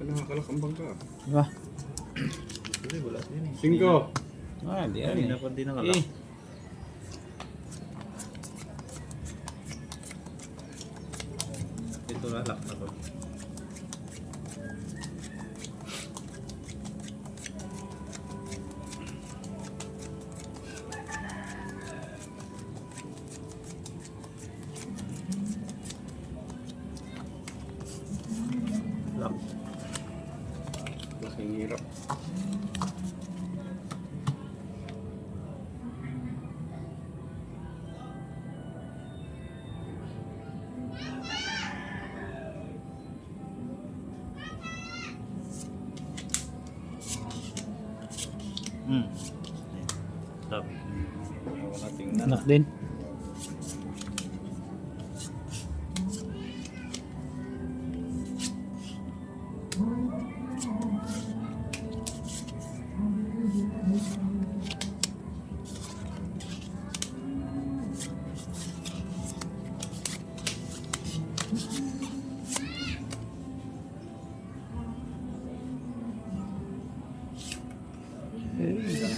Nakakalak ang bangka. Diba? Kasi wala din eh. 5. Ah, di Hindi yan na eh. pa din nakalak. Ito nalak na to. Lock. Laking hirap. Stop. Wala tingnan. Anak din.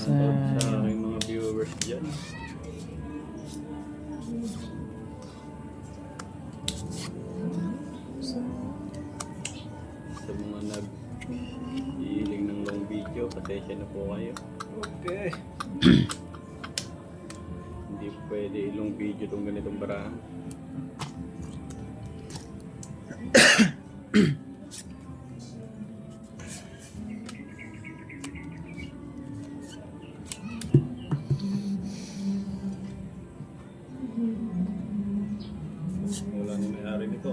Sa aking mga viewers dyan. Sa mga nag-iiling ng long video, pasensya na po kayo. Okay. Hindi pwede ilong video itong ganitong barahan. Wala na may-ari nito.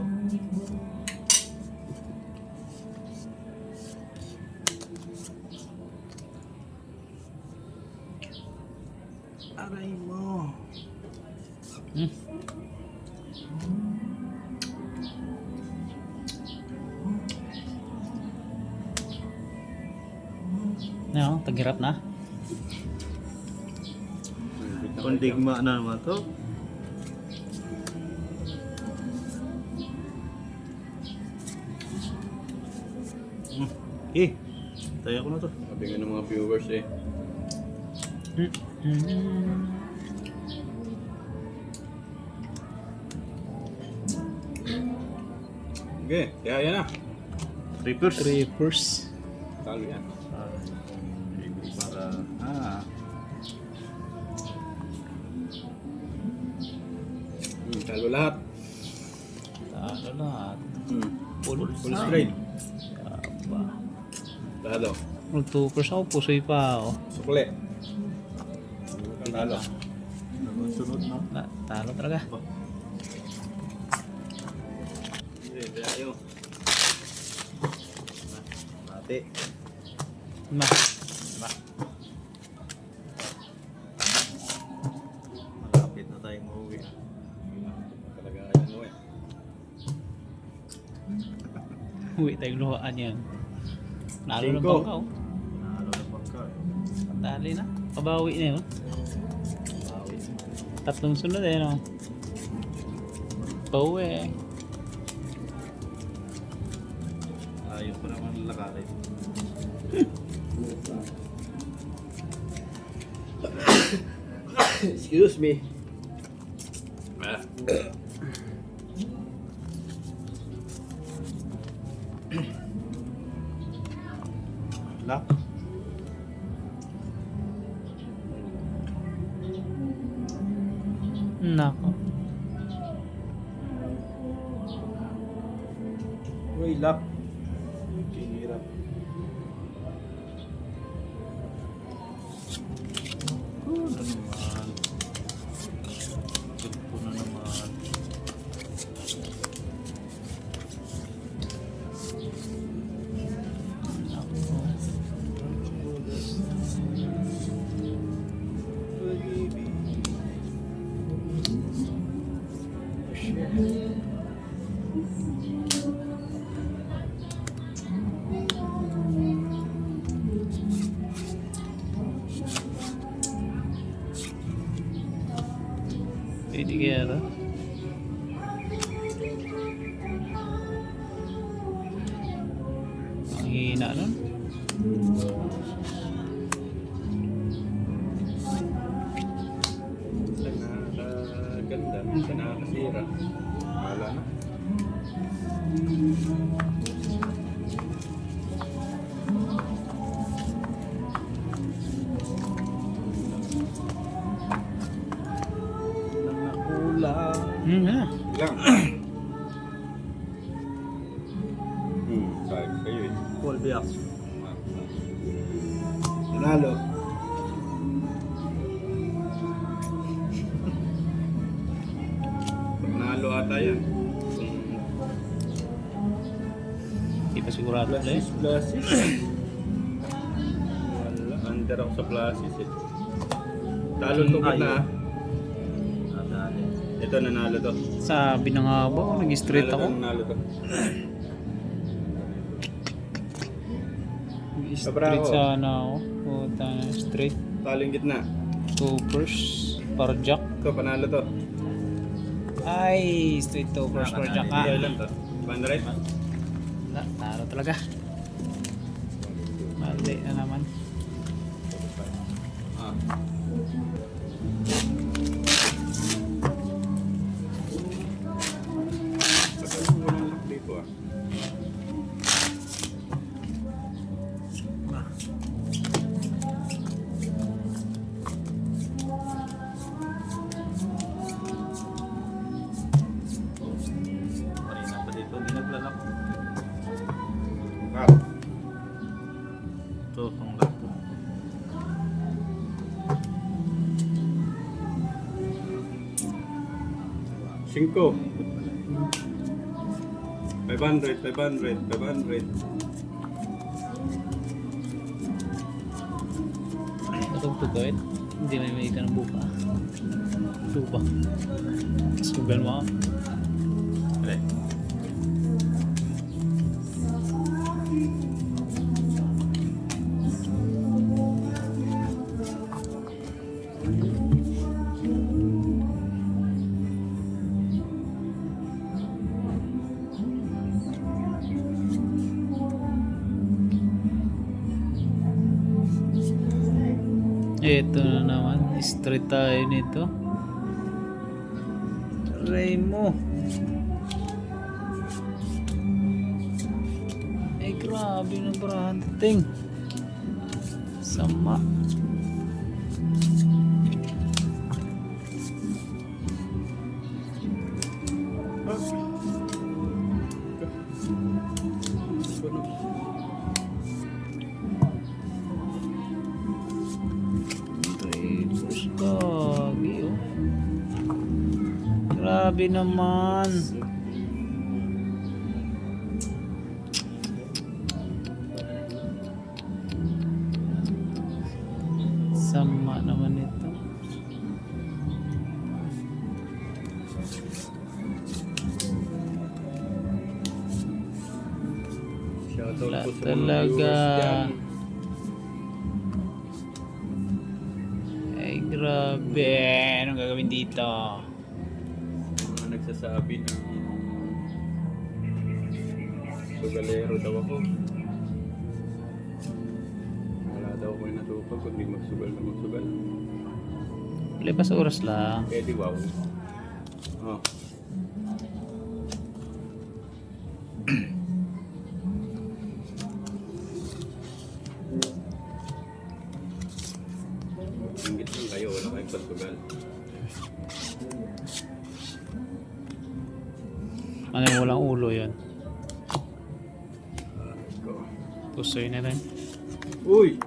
Aray mo. Ano, taghirap na. Kondigma na naman to. Tayo ko na to. Sabi nga ng mga viewers eh. Okay, kaya yan na. Trippers. Trippers. Talo yan. Para Talo lahat. Talo lahat. Full straight. Aba. Talo. Mag-2% ako, pusoy pa ako. Sukli. Talo. sunod na. Talo talaga. Hindi, tayo. Mati. Ma. Malapit na tayong mauwi. Talaga yan mo eh. Uwi tayong luhaan yan. Nalo na Cinco. bangka oh. Nalo na pagka. Tali na. Pabawi na yun. Bawi. Tatlong sunod eh no. Pauwi eh. Ayos pa naman lakarin. Excuse me. Lock. Nako. Uy, lock. Hirap. Ano naman. Ito na naman. Pwede kaya ito. kaya nun. Minsan nakakaganda, minsan nakakasira. Wala na. Nang nakulang. Ha. Lang. Sabi kayo eh. Paul Biak. Nanalo. Panalo ata yan. Hindi pa sigurado ulit. Blasis. Wala. Under ako sa Plasis eh. Talo to ka na. Ito nanalo to. Sabi na nga ba, nag-straight ako. Nanalo to. Straight sana ako. Puta na, straight. Taling gitna. Toppers. Para jack. Ito panalo to. Ay, straight toppers para jack ha. Kaya lang to. Bandaray. Wala, taro talaga. Mali na naman. Ah. Pagkakas wala lang dito ah. Marina pa dito, hindi naglalak. Cut. Ito, ang lak. Cinco. 500, 500, 500. Natugtugawin. Hindi may ka ng buka. Suba. Sugan mo ako. Alay. Ito na naman. Straight tayo nito. Try mo. Ay grabe na brahanting. Sama. Reverse gagi oh. Grabe naman. Sama naman ito. Shoutout Wala po sa mga talaga. viewers dyan. Ay grabe. Anong gagawin dito? Mga nagsasabi na sugalero daw ako. Wala daw ko yung natupag kundi magsugal na magsugal. Lipas oras lang. Pwede wow. Oh. Ingit lang kayo, wala kayong pagsugal. Ano yung walang ulo yun? Go. Pusoy na rin. Uy!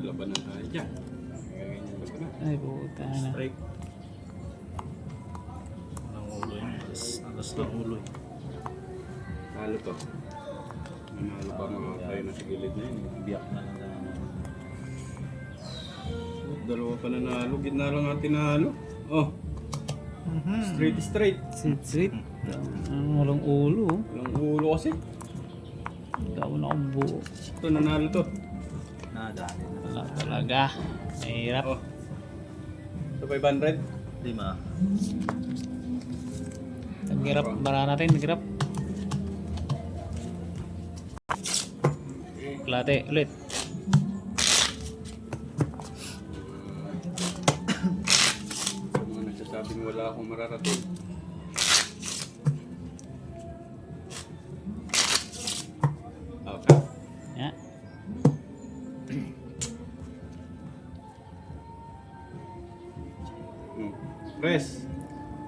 Laban na tayo dyan. Ganyan ba na? Ay puta na. Strike. Walang ulo yun. Alas lang ulo yun. Talo to. Nanalo pa mga tayo na sa gilid na yun. Biyak na lang. Dalawa pa nanalo. Gitna lang natin nanalo. Oh, straight straight. Sit. Walang ulo. Walang ulo kasi. Gawin akong buo. Ito nanalo to. Nadali na. Wala talaga. Mahirap. Oh. Ito 500. 5. Naghirap. Bara natin. Naghirap. Kalate ulit. Sa mga nagsasabing wala akong mararating. Okay. Yan. Press.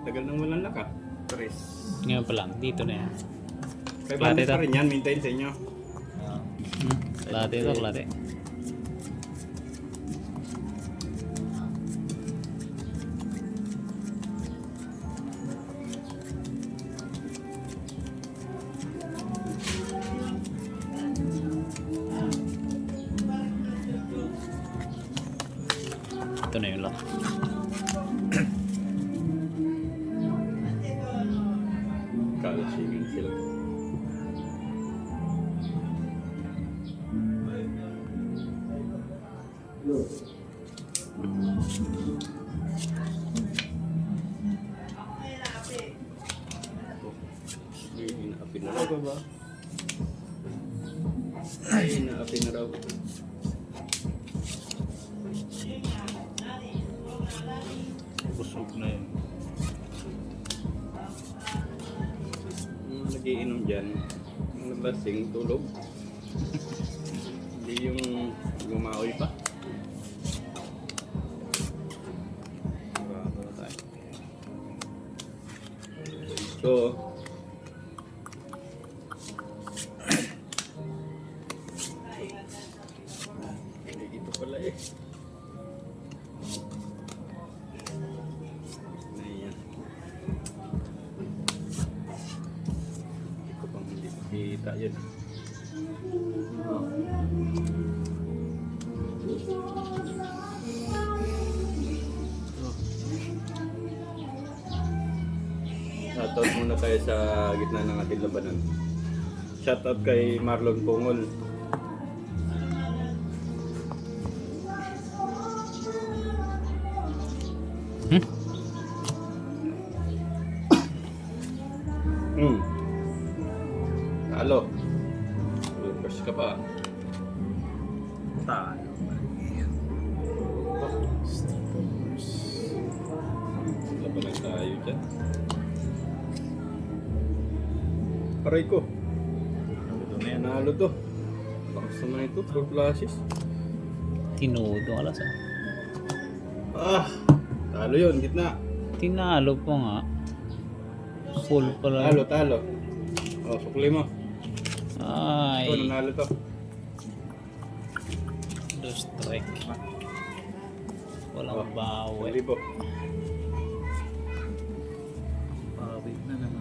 Tagal nang walang laka. Press. Ngayon pa lang. Dito na yan. Kaya Klate bandit to. pa rin yan. Maintain sa inyo. Kalate ito, kalate. Ito na yung lock. Kalasingin sila. Ay, inaapi na raw ba? Ay, inaapi na raw. Busog na yun. Nagiinom dyan. Ang lasing, tulog. Hindi yung gumaoy pa. Bago na tayo. So, ito pala eh. Ayan. Hindi ko pang hindi makita yun. Shoutout muna tayo sa gitna ng ating labanan. Shoutout kay Marlon Pungol. Hmm. Talo. Lucas ka pa. Talo. Labanan tayo dyan. Aray ko. Ito na yan. Nanalo to. Bakas naman ito. 4 classes. Tinudo alas ah. Ah! Talo yun. Gitna. Tinalo po nga. Full pala. Talo, talo. Oh, sukli mo. Ay. Ito, nanalo to. Do strike. Walang Oh, bawi. libo. Bawi na naman.